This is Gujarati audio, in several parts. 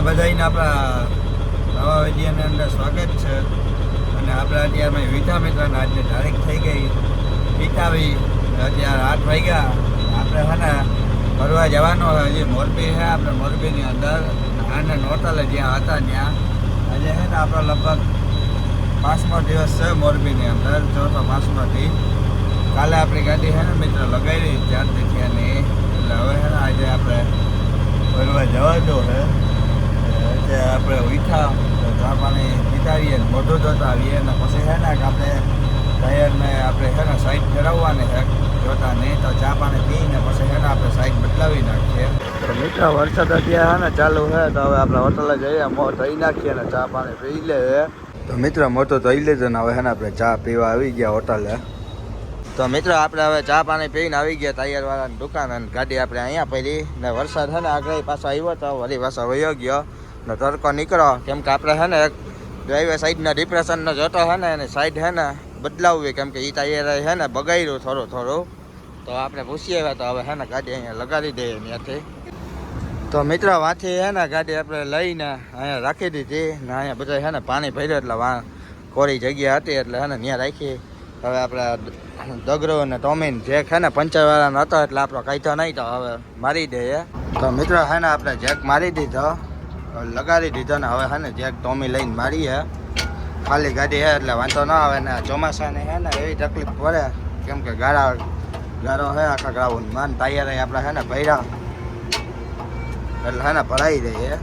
બધાને આપણા નવા વિડીયોની અંદર સ્વાગત છે. અને આપણે અત્યારે વીઠા મિત્રને આજની તારીખ થઈ ગઈ 28. અત્યારે 8 વાગ્યા. આપણે છે ને ફરવા જવાનો હજી મોરબી છે. આપણે મોરબીની અંદર આને હોટલે જ્યાં હતા ત્યાં આજે છે ને આપણો લગભગ 5મો દિવસ છે મોરબીની અંદર, ચોથો 5મોથી. કાલે આપણી ગાડી છે ને મિત્ર લગાવી ત્યારથી ત્યાં નહીં, એટલે હવે છે ને આજે આપણે ફરવા જવાનું છે. આપણે ઉઠા ચા પાણી પીતાવીએ, મોઢું ધોતા આવીએ અને પછી છે ને કે આપણે ટાયરને આપણે છે ને સાઈડ ફેરવવાની છે, જોતા નહીં તો ચા પાણી પીને પછી છે ને આપણે સાઈડ બદલાવી નાખીએ. તો મિત્ર વરસાદ અત્યારે છે ને ચાલુ છે, તો હવે આપણે હોટલે જઈએ, મોં ધોઈ નાખીએ અને ચા પાણી પી લે. તો મિત્ર મોટો ધોઈ લેજો ને હવે છે ને આપણે ચા પીવા આવી ગયા હોટલે. તો મિત્રો આપણે હવે ચા પાણી પીને આવી ગયા ટાયરવાળાની દુકાન, અને ગાડી આપણે અહીંયા પડી ને વરસાદ છે ને આગળ પાછો આવ્યો તો વળી પાછો વયો ગયો ને તડકો નીકળો, કેમ કે આપણે છે ને એક ડ્રાઈવર સાઈડના ડિપ્રેશનનો જોતો છે ને એને સાઈડ છે ને બદલાવવી, કેમ કે એ ટાયર છે ને બગાડ્યું થોડું. તો આપણે પૂછીએ તો હવે છે ને ગાડી અહીંયા લગાડી દઈએ ત્યાંથી. તો મિત્રો વાંથી છે ને ગાડી આપણે લઈને અહીંયા રાખી દીધી ને અહીંયા બધા છે ને પાણી ભર્યું એટલે કોરી જગ્યા હતી એટલે છે ને ત્યાં રાખી. હવે આપણે દગરો અને ટોમીન જેક છે ને પંચરવાળાનો હતો એટલે આપણો કાઢ્યો નહીં, તો હવે મારી દઈએ. તો મિત્રો છે ને આપણે જેક મારી દીધો, લગાડી દીધો ને હવે છે ને જેક ટોમી લઈને મારીએ. ખાલી ગાડી છે એટલે વાંધો ન આવે ને ચોમાસાની છે ને એવી તકલીફ પડે, કેમ કે ગારો છે આખા ગ્રાઉન્ડમાં, ટાયર આપણે છે ને ભર્યા એટલે છે ને ભરાઈ દઈએ.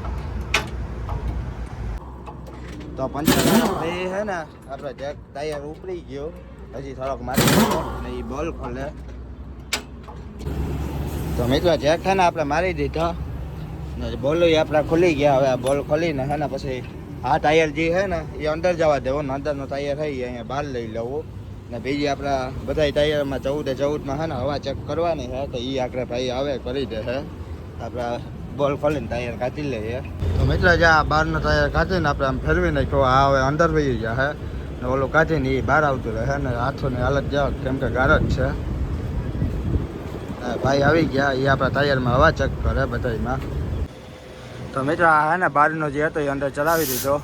તો પંચરવાળા છે ને આપણે જેક ટાયર ઉપડી ગયો, હજી થોડોક મારી ને એ બોલ ખોલે. તો મિત્રો જેક છે ને આપણે મારી દીધો ને બોલ આપણે ખુલી ગયા. હવે આ બોલ ખોલીને છે ને પછી આ ટાયર જે છે ને એ અંદર જવા દેવું ને અંદરનો ટાયર છે એ અહીંયા બહાર લઈ લેવું. ને બીજી આપણા બધા ટાયરમાં 14-14માં છે ને હવા ચેક કરવાની છે, તો એ આપણે ભાઈ આવે કરી દે છે. આપણે બોલ ખોલીને ટાયર કાઢી લઈએ. તો મિત્રો જ્યાં બહારનો ટાયર કાઢીને આપણે આમ ફેરવી નાખ્યો, આ હવે અંદર વહી ગયા છે ને ઓલું કાઢીને એ બહાર આવતું રહે ને હાથોની હાલત જાઓ, કેમ કે ગાર જ છે. ભાઈ આવી ગયા, એ આપણા ટાયરમાં હવા ચેક કરે બધામાં. તો મિત્રો આ છે ને બહારનો જે હતો એ અંદર ચલાવી દીધો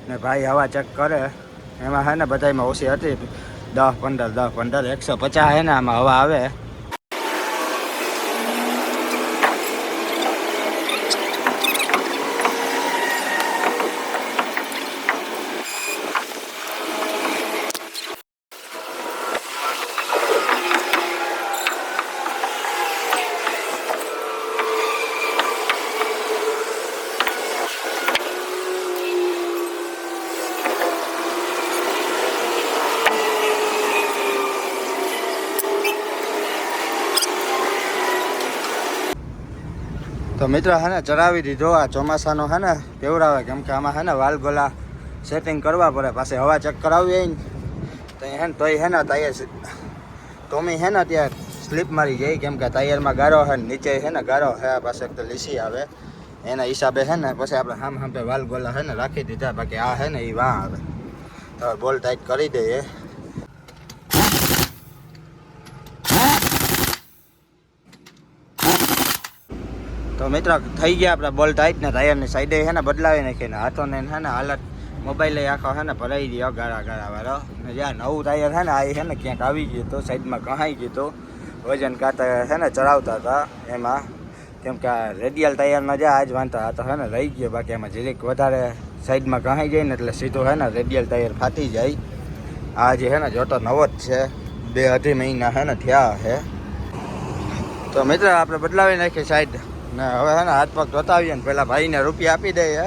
ને ભાઈ હવા ચેક કરે. એમાં છે ને બધામાં ઓછી હતી 10-15 150 છે ને આમાં હવા આવે. તો મિત્રો છે ને ચડાવી દીધો. આ ચોમાસાનો છે ને કેવડાવે, કેમ કે આમાં છે ને વાલ ગોલા સેટિંગ કરવા પડે, પાછી હવા ચેક કરાવીએ ને તો છે ને તોય છે ને ટાયર ટોમી છે ને ત્યાં સ્લીપ મારી જાય, કેમ કે ટાયરમાં ગારો છે ને નીચે છે ને ગારો છે, પાસે એક તો લીસી આવે એના હિસાબે છે ને પછી આપણે સામે વાલ ગોલા છે ને રાખી દીધા. બાકી આ છે ને એ વાં આવે. તો બોલ ટાઈટ કરી દઈએ. તો મિત્રો થઈ ગયા આપણે બોલ ટાઈટ ને ટાયરની સાઈડે છે ને બદલાવી નાખીને હાથોને છે ને હાલત મોબાઈલ આખો છે ને ભરાઈ ગયો ગાળા વાળો. ને જ્યાં નવું ટાયર છે ને આ છે ને ક્યાંક આવી ગયું હતું, સાઈડમાં કહાઈ ગયું હતું. વજન કાંટા છે ને ચડાવતા હતા એમાં, કેમ કે આ રેડિયલ ટાયરમાં જ્યાં આજ વાંધતા તો છે ને રહી ગયો. બાકી એમાં જરીક વધારે સાઈડમાં કહાઈ જાય ને એટલે સીધું છે ને રેડિયલ ટાયર ફાટી જાય. આ જે છે ને જોતો નવો જ છે, 2-2.5 મહિના છે ને થયા છે. તો મિત્રો આપણે બદલાવી નાખીએ સાઈડ ને હવે છે ને હાથ પગ ધોતા આવીએ ને પહેલાં ભાઈને રૂપિયા આપી દઈએ.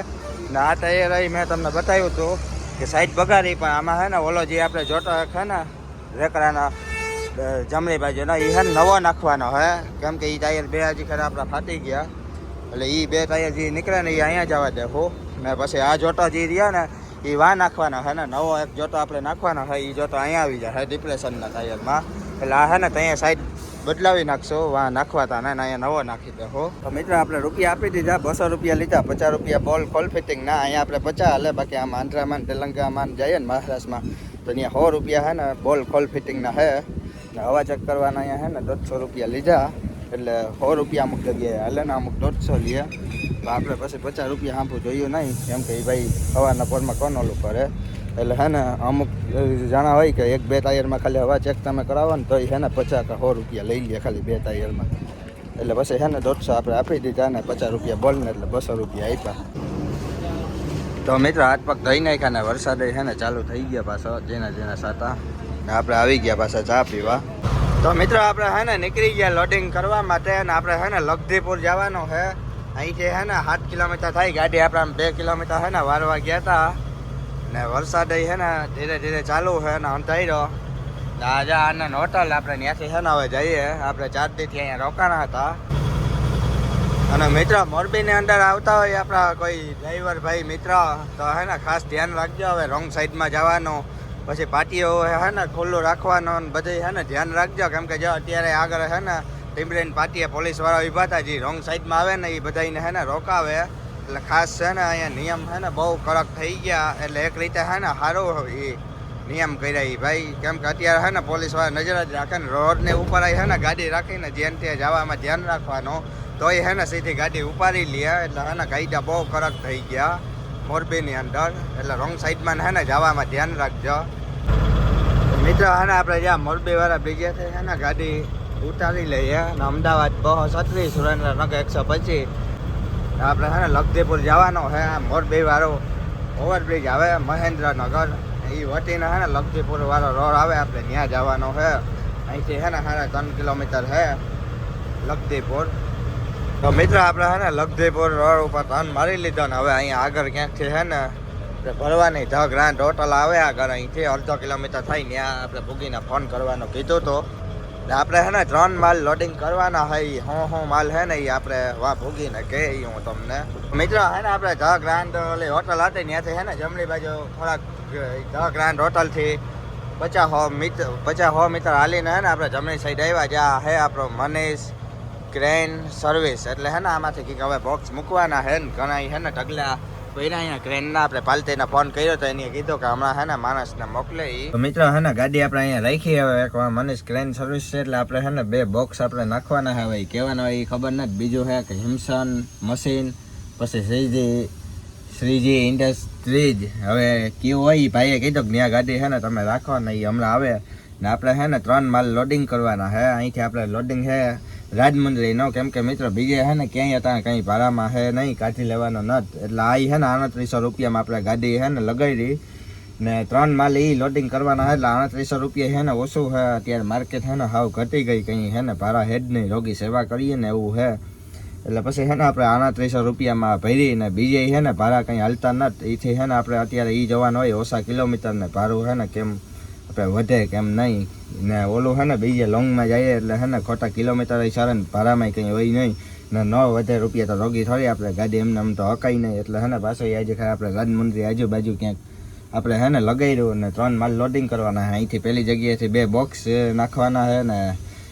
ને આ ટાયર અહીં મેં તમને બતાવ્યું હતું કે સાઈડ બગાડી, પણ આમાં છે ને ઓલો જે આપણે જોતો છે ને રેકડાના જમણી બાજુનો એ છે ને નવો નાખવાનો છે, કેમ કે એ ટાયર 2 હજી ખરા આપણા ફાટી ગયા. એટલે એ 2 ટાયર જે નીકળે ને એ અહીંયા જવા દેવું ને પછી આ જોતો જે રહ્યા ને એ વાં નાખવાનો છે ને નવો એક જોતો આપણે નાખવાનો છે. એ જોતો અહીંયા આવી જાય ડિપ્રેશનના ટાયરમાં. એટલે આ છે ને ત્યાં સાઈડ બદલાવી નાખશો, વાં નાખવાતા ને અહીંયા નવો નાખી દેવો. તો મિત્રો આપણે રૂપિયા આપી દીધા, 200 રૂપિયા લીધા, 50 રૂપિયા બોલ ખોલ ફિટિંગ ના. અહીંયા આપણે 50 હાલે, બાકી આમ આંધ્રામાં તેલંગાણામાં જઈએ ને મહારાષ્ટ્રમાં તો ત્યાં 100 રૂપિયા છે ને બોલ ખોલ ફિટિંગના છે ને હવા ચેક કરવાના અહીંયા છે ને 150 રૂપિયા લીધા. એટલે 100 રૂપિયા અમુક જગ્યાએ હાલે ને અમુક 150 લે. તો આપણે પછી 50 રૂપિયા સાંભળું જોયું નહીં, કેમ કે એ ભાઈ હવાના પોરમાં કોણ ઓલું કરે. એટલે હે ને અમુક જાણા હોય કે 1-2 ટાયરમાં ખાલી હવા ચેક તમે કરાવો ને તો એ હે ને 50 કે 100 રૂપિયા લઈ લે ખાલી 2 ટાયરમાં. એટલે પછી હે ને 150 આપણે આપી દીધા ને 50 રૂપિયા બોલ ને એટલે 200 રૂપિયા આપ્યા. તો મિત્રો હાથ પગ ધોઈ નાખ્યા ને વરસાદ છે ને ચાલુ થઈ ગયા પાછો જેના સાતા ને આપણે આવી ગયા પાછા ચા પીવા. તો મિત્રો આપણે હે ને નીકળી ગયા લોડિંગ કરવા માટે ને આપણે હે ને લખધીપુર જવાનું છે. અહીંથી હે ને 7 કિલોમીટર થાય, ગાડી આપણે આમ 2 કિલોમીટર હે ને વારવા ગયા હતા ને વરસાદ હે ને ધીરે ધીરે ચાલુ છે ને અંધાર્યો. આજે આનંદ હોટલ આપણે ત્યાંથી છે ને હવે જઈએ. આપણે 4 દીથી અહીંયા રોકાણા હતા. અને મિત્ર મોરબીની અંદર આવતા હોય આપણા કોઈ ડ્રાઈવર ભાઈ મિત્ર તો હે ને ખાસ ધ્યાન રાખજો. હવે રોંગ સાઈડમાં જવાનું, પછી પાટીઓ હે ને ખુલ્લું રાખવાનું બધું હે ને ધ્યાન રાખજો. કેમ કે જો અત્યારે આગળ હે ને ટીમરેન પાટીએ પોલીસવાળા ઊભા હતા, જે રોંગ સાઈડમાં આવે ને એ બધાને હે ને રોકાવે. એટલે ખાસ છે ને અહીંયા નિયમ હે ને બહુ કડક થઈ ગયા. એટલે એક રીતે હે ને સારું એ નિયમ કર્યા એ ભાઈ, કેમ કે અત્યારે હે ને પોલીસવાળા નજર જ રાખે ને રોડની ઉપર હે ને ગાડી રાખીને જ્યાં ત્યાં જવામાં ધ્યાન રાખવાનું. તો એ હે ને સીધી ગાડી ઉપાડી લે. એટલે હે ને કાયદા બહુ કડક થઈ ગયા મોરબીની અંદર. એટલે રોંગ સાઈડમાં હે ને જવામાં ધ્યાન રાખજો. મિત્રો હે ને આપણે જ્યાં મોરબીવાળા બ્રિજેથી હે ને ગાડી ઉતારી લઈએ અને અમદાવાદ 236 સુરેન્દ્રનગર 125 આપણે હે ને લખધીપુર જવાનો છે. મોરબીવાળો ઓવરબ્રિજ આવે મહેન્દ્રનગર, એ વટીને હે ને લખધીપુર વાળો રોડ આવે, આપણે ત્યાં જવાનો છે. અહીંથી હે ને 3.5 કિલોમીટર છે લખધીપુર. તો મિત્ર આપણે હે ને લખધીપુર રોડ ઉપર ટર્ન મારી લીધો ને હવે અહીંયા આગળ ક્યાંકથી હે ને ભરવાની ધ ગ્રાન્ડ હોટલ આવે આગળ. અહીંથી 1/2 કિલોમીટર થાય, ત્યાં આપણે ભૂગીને ફોન કરવાનો કીધું તો. આપણે હે ને 3 માલ લોડિંગ કરવાના હોય. હું માલ હે ને એ આપણે વા ભૂગીને કહે હું તમને. મિત્ર હે ને આપણે ધ ગ્રાન્ડ ઓલી હોટલ હતી ત્યાંથી હે ને જમણી બાજુ થોડાક ધ ગ્રાન્ડ હોટલથી 50-100 મીટર હાલીને હે ને આપણે જમણી સાઈડ આવ્યા. જ્યાં હે આપણો મનીષ ક્રેન સર્વિસ. એટલે હે ને આમાંથી કંઈક હવે બોક્સ મૂકવાના હે ને ઘણા હે ને ઢગલા પહેલા અહીંયા ક્રેનના આપણે પાલતીને ફોન કર્યો તો એને કીધું કે હમણાં હે ને માણસને મોકલે. તો મિત્રો હે ને ગાડી આપણે અહીંયા રાખી. હવે એક મનીષ ક્રેન સર્વિસ છે એટલે આપણે હે ને 2 બોક્સ આપણે નાખવાના હે. હવે કહેવાના હોય એ ખબર નથી. બીજું હે કે હિમસન મશીન, પછી શ્રીજી ઇન્ડસ્ટ્રીઝ. હવે કયું હોય એ ભાઈએ કીધું કે ત્યાં ગાડી હે ને તમે રાખવાના, એ હમણાં આવે ને આપણે હે ને 3 માલ લોડિંગ કરવાના હે. અહીંથી આપણે લોડિંગ હે રાજમંડળીનો, કેમ કે મિત્ર બીજે હે ને ક્યાંય હતા કંઈ ભાડામાં હે નહીં, કાઢી લેવાનો નથી. એટલે આ હે ને 3800 રૂપિયામાં આપણે ગાડી હે ને લગાવી ને 3 માલ એ લોડિંગ કરવાના હે. એટલે 3800 રૂપિયા હે ને ઓછું હે. અત્યારે માર્કેટ હે ને હાવ ઘટી ગઈ, કંઈ હે ને ભાડા હેડ નહીં, રોગી સેવા કરીએ ને એવું હે. એટલે પછી હે ને આપણે 3800 રૂપિયામાં ભરી ને બીજે હે ને ભાડા કંઈ હાલતા નથી. એથી હે ને આપણે અત્યારે એ જવાનું હોય ઓછા કિલોમીટર ને ભાડું હે ને કેમ આપણે વધે કેમ નહીં ને ઓલું હે ને બીજે લોંગમાં જઈએ એટલે હે ને ખોટા કિલોમીટર સારા ને ભાડામાં કંઈ હોય નહીં ને ન વધે રૂપિયા તો રોગી થોડી આપણે ગાડી એમને આમ તો હકાય નહીં. એટલે હે ને પાછો આજે ખાલી આપણે રાજમંડળી આજુબાજુ ક્યાંક આપણે હે ને લગાવ્યું ને 3 માલ લોડિંગ કરવાના હે. અહીંથી પહેલી જગ્યાએથી 2 બોક્સ નાખવાના હે ને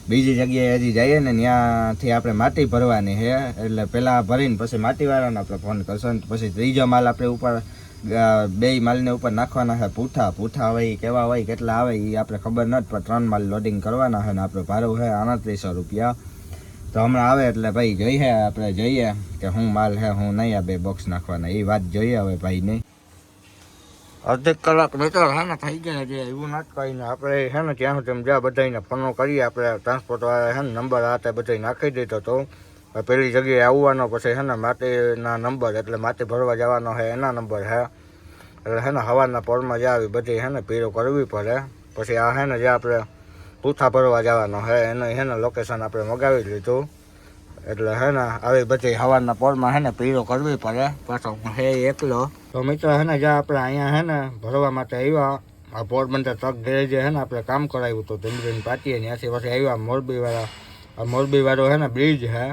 બીજી જગ્યાએ હજી જઈએ ને ત્યાંથી આપણે માટી ભરવાની છે. એટલે પહેલાં ભરીને પછી માટીવાળાને આપણે ફોન કરશો ને પછી ત્રીજો માલ આપણે ઉપર 2 માલને ઉપર નાખવાના છે. પૂઠા હોય કેવા હોય કેટલા આવે એ આપણે ખબર નથી, પણ 3 માલ લોડિંગ કરવાના છે ને આપણે ભાડું છે 3800 રૂપિયા. તો હમણાં આવે એટલે ભાઈ જોઈએ આપણે જોઈએ કે હું માલ છે હું નહીં. આ 2 બોક્સ નાખવાના એ વાત જોઈએ હવે ભાઈ નહીં. અડધી કલાક મિત્ર હે ને થઈ ગયા છે એવું નથી કહીને આપણે હે ને ત્યાં સુધી જ્યાં બધાને ફોનો કરીએ. આપણે ટ્રાન્સપોર્ટવાળા હે ને નંબર આ તે બધા નાખી દીધો તો પેલી જગ્યાએ આવવાનો પછી હે ને માટીના નંબર એટલે માટી ભરવા જવાનો છે એના નંબર હે. એટલે હે ને સવારના પોરમાં જ આવી બધી હે ને પીરો કરવી પડે. પછી આ હે ને જે આપણે પૂઠા ભરવા જવાનો છે એને હે ને લોકેશન આપણે મગાવી લીધું. એટલે હે ને આવી બધી સવારના પોરમાં હે ને પીરો કરવી પડે. પાછો હે એકલો. તો મિત્રો હે ને જ્યાં આપણે અહીંયા હે ને ભરવા માટે આવ્યા આ પોરબંદર ટ્રક ગેરેજે હે ને આપણે કામ કરાવ્યું હતું ટીમરેન પાટીએ. ત્યાંથી પછી આવ્યા મોરબીવાળા. આ મોરબીવાળો હે ને બ્રિજ હે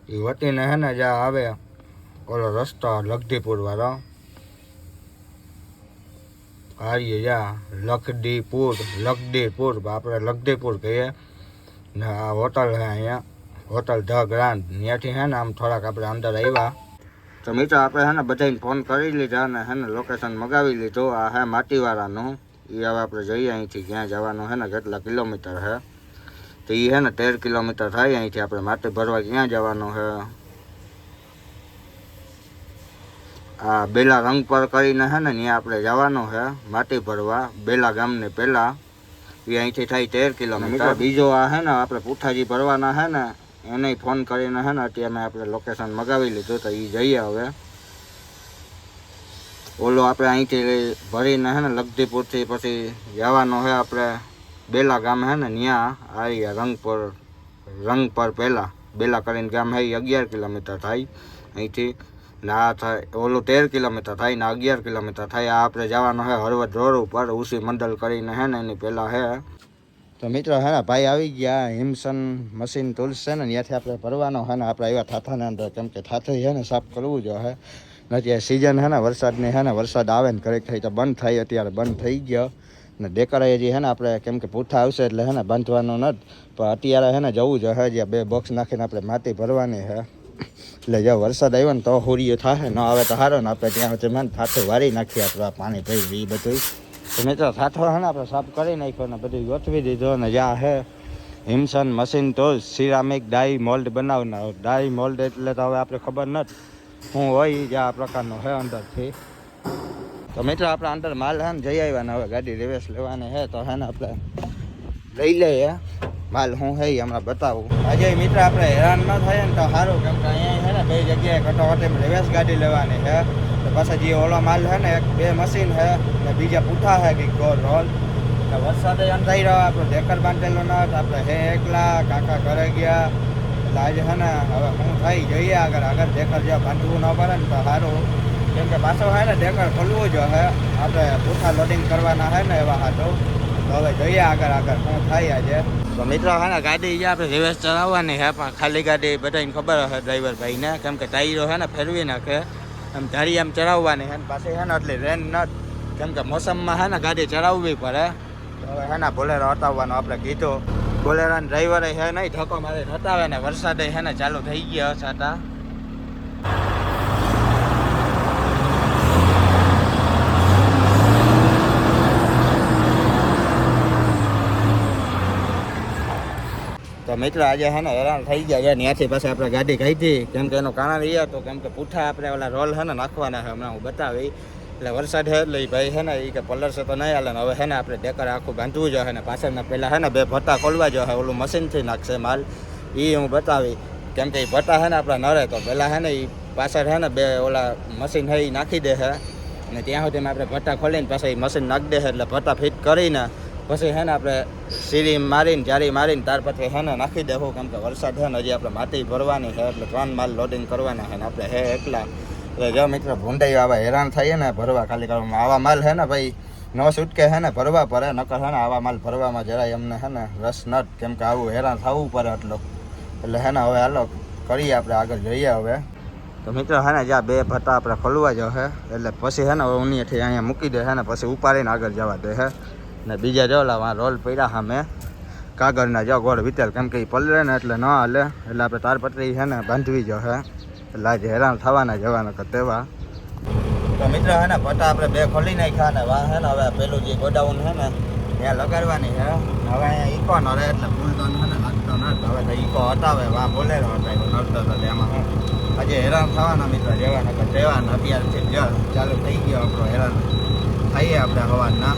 એ વટીને હે ને જ્યાં આવે ઓલો રસ્તો લખધીપુર વાળો હારીએ જ્યાં લખધીપુર આપણે લખધીપુર કહીએ ને આ હોટલ હે અહીંયા હોટલ ધ ગ્રાન્ડ. ત્યાંથી હે ને આમ થોડાક આપણે અંદર આવ્યા. તો મિત્રો આપણે હે ને બધાને ફોન કરી લીધા અને હે ને લોકેશન મગાવી લીધું. આ હે માટીવાળાનું એ હવે આપણે જઈએ અહીંથી ક્યાં જવાનું હે ને કેટલા કિલોમીટર હે. તો એ હે ને 13 કિલોમીટર થાય અહીંથી. આપણે માટી ભરવા ક્યાં જવાનું છે? આ બેલા રંગ પર કરીને હે ને ત્યાં આપણે જવાનું છે માટી ભરવા બેલા ગામને પહેલાં. એ અહીંથી થાય 13 કિલોમીટર. બીજો આ હે ને આપણે પુઠાજી ભરવાના છે ને એને ફોન કરીને હે ને અત્યારે આપણે લોકેશન મગાવી લીધું તો એ જઈએ હવે. ઓલો આપણે અહીંથી ભરીને હે ને લગધીપુરથી પછી જવાનો છે આપણે બેલા ગામ હે ને ત્યાં આવી રંગ પર પહેલાં બેલા કરીને ગામ હે 11 કિલોમીટર થાય અહીંથી. ને આ થાય ઓલું 13 કિલોમીટર થાય ને 11 કિલોમીટર થાય. આ આપણે જવાનું છે હળવદ રોડ ઉપર ઉસી મંડલ કરીને હે ને એની પહેલાં હે. તો મિત્રો હે ને ભાઈ આવી ગયા હિમસન મશીન ટૂલ્સ છે ને ત્યાંથી આપણે ભરવાનો હે ને આપણે આવ્યા થાથાના અંદર, કેમ કે થાથે છે ને સાફ કરવું જો હે. અત્યારે સિઝન હે ને વરસાદની હે ને વરસાદ આવે ને ઘરેક થઈ તો બંધ થાય, અત્યારે બંધ થઈ ગયો ને ડેકરાય હજી હે ને આપણે કેમ કે પૂઠા આવશે એટલે હે ને બાંધવાનું નથી, પણ અત્યારે હે ને જવું જો હે જ્યાં 2 બોક્સ નાખીને આપણે માટી ભરવાની છે. એટલે જો વરસાદ આવ્યો ને તો હોરીયો થાય, ન આવે તો સારો ને આપણે ત્યાં સુધી મને થાથું વારી નાખીએ આપણે પાણી ભરી એ બધું. તો મિત્રો થાથો હે ને આપણે સાફ કરી નાખ્યો ને બધું ગોઠવી દીધો ને જ્યાં હે હિમસન મશીન ટૂલ્સ સિરામિક ડાઈ મોલ્ડ બનાવનાર. ડાઈ મોલ્ડ એટલે તો હવે આપણે ખબર નથી શું હોય જે આ પ્રકારનો હે અંદરથી. તો મિત્રો આપણે અંદર માલ હે ને જઈ આવ્યા ને હવે ગાડી રિવેસ લેવાની હે તો હે ને આપણે લઈ લઈએ માલ શું હે હમણાં બતાવું. આજે મિત્ર આપણે હેરાન ન થાય ને તો સારું, કેમ કે અહીંયા છે ને 2 જગ્યાએ કટોકટી રિવેસ ગાડી લેવાની છે. તો પાછા જે ઓલો માલ છે ને 2 મશીન છે ને બીજા પૂઠા છે કંઈક ગોળ રોલ. એટલે વરસાદે અંધાઈ રહ્યો, આપણો ડેકર બાંધેલો નથી, આપણે હે એકલા કાકા ઘરે ગયા. એટલે આજે છે ને હવે શું થાય જોઈએ આગળ ડેકર જ્યાં બાંધવું ન પડે ને તો સારું, કેમ કે પાછો છે ને ડેકર ખોલવું જો હે આપણે પૂઠા લોડિંગ કરવાના છે ને એવા હાથો. તો હવે જોઈએ આગળ શું થાય આજે. તો મિત્રો હે ને ગાડી જે આપણે રિવર્સ ચલાવવાની છે, પણ ખાલી ગાડી બધાને ખબર હશે ડ્રાઈવર ભાઈને, કેમ કે ટાયરો છે ને ફેરવી નાખે એમ ધારી એમ ચલાવવાની છે ને પાછી છે ને એટલી રેન નથી, કેમ કે મોસમમાં છે ને ગાડી ચલાવવી પડે. તો હવે છે ને બોલેરો હટાવવાનો આપણે કીધું. બોલેરાના ડ્રાઈવરે છે નહીં ધક્કો મારી હટાવે ને વરસાદે છે ને ચાલુ થઈ ગયા છાતા. તો મિત્ર આજે છે ને હેરાન થઈ ગયા છે. ત્યાંથી પછી આપણે ગાડી કાઢી, કેમ કે એનું કારણ એ હતું કેમ કે પૂઠા આપણે ઓલા રોલ છે ને નાખવાના છે, હમણાં હું બતાવી. એટલે વરસાદ છે એટલે એ ભાઈ છે ને એ કે પલરશે તો નહીં હાલે ને હવે છે ને આપણે ડેકર આખું બાંધવું જોઈએ ને પાછળના પહેલાં છે ને 2 ભટ્ટા ખોલવા જોઈએ, ઓલું મશીનથી નાખશે માલ એ હું બતાવી. કેમ કે એ ભટ્ટા છે ને આપણે નડે તો પહેલાં છે ને એ પાછળ છે ને 2 ઓલા મશીન છે એ નાખી દે છે અને ત્યાં સુધીમાં આપણે ભટ્ટા ખોલીને પાછા એ મશીન નાખી દે છે. એટલે ભટ્ટા ફિટ કરીને પછી છે ને આપણે સીરી મારીને જારી મારીને ત્યાર પછી છે ને નાખી દેવું, કેમ કે વરસાદ છે ને હજી આપણે માટી ભરવાની છે એટલે 3 માલ લોડિંગ કરવાના છે ને આપણે હે એકલા. એટલે જો મિત્ર ભૂંડાઈ આવા હેરાન થઈએ ને ભરવા ખાલી કરવામાં. આવા માલ છે ને ભાઈ ન છૂટકે છે ને ભરવા પડે, નકર છે ને આવા માલ ભરવામાં જરાય અમને છે ને રસ નથી, કેમ કે આવું હેરાન થવું પડે એટલું. એટલે છે ને હવે હાલો કરીએ આપણે આગળ જઈએ હવે. તો મિત્રો છે ને જ્યાં 2 ભટ્ટા આપણે ખોલવા જો છે એટલે પછી છે ને ઉનીથી અહીંયા મૂકી દે છે ને પછી ઉપાડીને આગળ જવા દે છે. ને બીજા જો ઓલા રોલ પડ્યા સામે કાગળના જો ગોળ વિતેલ, કેમ કે એ પલરે ને એટલે ન હાલે, એટલે આપણે તારપત્રી છે ને બાંધવી જો છે. એટલે આજે હેરાન થવાના જવાના તેવા. તો મિત્રો છે ને ભટ્ટા આપણે 2 ખોલી નાખ્યા ને વાહ છે ને હવે પેલું જે ગોડાઉન છે ને ત્યાં લગાડવાની છે. હવે અહીંયા ઈકો ન રહે એટલે ફૂલદાન છે ને લાગતો નથી, હવે તો ઈકો હટાવે વાહ બોલેરો હટાવ્યો નડતો હતો તેમાં હું આજે હેરાન થવાના મિત્રો જવાના તેવાના. અત્યારથી જ ચાલુ થઈ ગયો આપણો હેરાન થઈએ આપણે હવાના.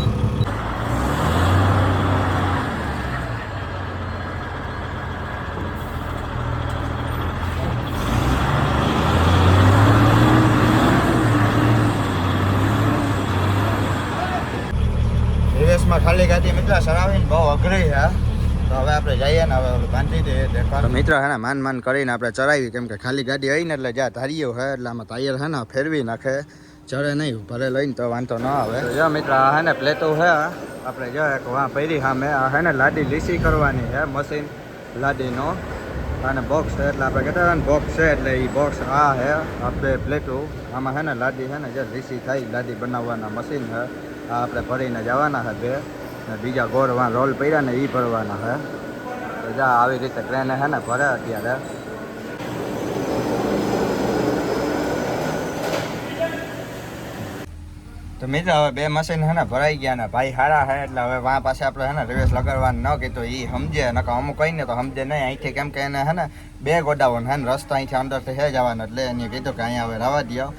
રિવેસમાં ખાલી ગાડી મિત્ર સરાવીને બહુ અઘરી છે. તો હવે આપણે જઈએ ને હવે બાંધી દઈએ. મિત્ર હે ને માન કરીને આપણે ચરાવી, કેમ કે ખાલી ગાડી હોય ને એટલે જ્યાં ધારીઓ હોય એટલે આમાં ટાયર હે ને ફેરવી નાખે, ચડે નહીં, ભરે લઈને તો વાંધો ન આવે. જો મિત્ર હે ને પ્લેટો હે આપણે જો એક વાં પૈરી સામે આ હે ને લાડી લીસી કરવાની છે મશીન લાડીનો અને બોક્સ છે, એટલે આપણે કહેતા ને બોક્સ છે એટલે એ બોક્સ આ છે આ 2 પ્લેટો. આમાં છે ને લાડી છે ને જે લીસી થાય લાડી બનાવવાના મશીન છે, આ આપણે ભરીને જવાના છે 2 ને બીજા ગોળ વાં રોલ પડ્યા ને એ ભરવાના છે. તો જા આવી રીતે ટ્રેને છે ને ભરે અત્યારે. તો મિત્રો હવે બે મશીન હે ને ભરાઈ ગયા ને ભાઈ હારા હે એટલે હવે વાં પાસે આપણે હે ને રિવેસ લગાડવાનું ન કીધું એ સમજે નકર અમુક કહીને તો સમજે નહીં અહીંથી કેમ કે એને હે ને બે ગોડાઉન હે ને રસ્તો અહીંથી અંદરથી હે જવાનો એટલે એને કીધું કે અહીંયા હવે રવા દો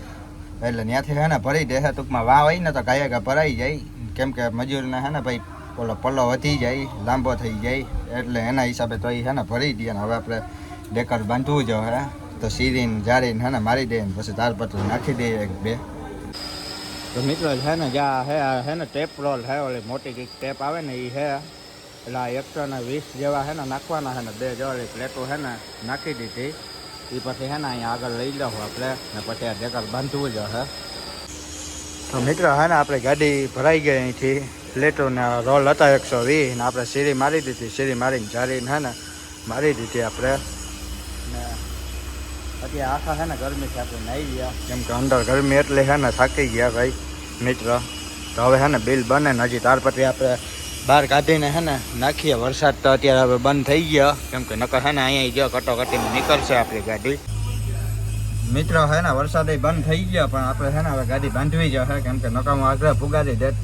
એટલે ત્યાંથી હે ને ભરી દે ટૂંકમાં વાં હોય ને તો ગાયે ભરાઈ જાય કેમ કે મજૂરને હે ને ભાઈ ઓલો પલ્લો વધી જાય લાંબો થઈ જાય એટલે એના હિસાબે તો એ હે ને ભરી દે ને હવે આપણે ડેકર બાંધવું જો હે તો સીરીને જાળીને હે ને મારી દે ને પછી તારપત્ર નાખી દઈએ એક બે તો મિત્રો છે ને જ્યાં હે ને ટેપ રોલ હે ઓલી મોટી કંઈક ટેપ આવે ને એ હે એટલે આ 120 જેવા હે ને નાખવાના હે ને બે જોડી પ્લેટો હે ને નાખી દીધી એ પછી હે ને અહીંયા આગળ લઈ લઉં આપણે ને પછી આ ડેકર બાંધવું જ હે તો મિત્રો હે ને આપણે ગાડી ભરાઈ ગઈ અહીંથી પ્લેટોને રોલ હતા 120 ને આપણે સીરી મારી દીધી સીરી મારીને જારીને હે ને મારી દીધી આપણે ને અત્યારે આખા છે ને ગરમીથી આપણે નાહી ગયા કેમ કે અંદર ગરમી એટલે છે ને થાકી ગયા ભાઈ મિત્ર તો હવે છે ને બિલ બને ને હજી તારપત્રી આપણે બહાર કાઢીને છે ને નાખીએ વરસાદ તો અત્યારે હવે બંધ થઈ ગયો કેમ કે નકર છે ને અહીંયા જો કટોકટીમાં નીકળશે આપણી ગાડી મિત્રો છે ને વરસાદ બંધ થઈ ગયો પણ આપણે છે ને હવે ગાડી બાંધવી જશે કેમ કે નકામું આગ્રહ પુગાડી દે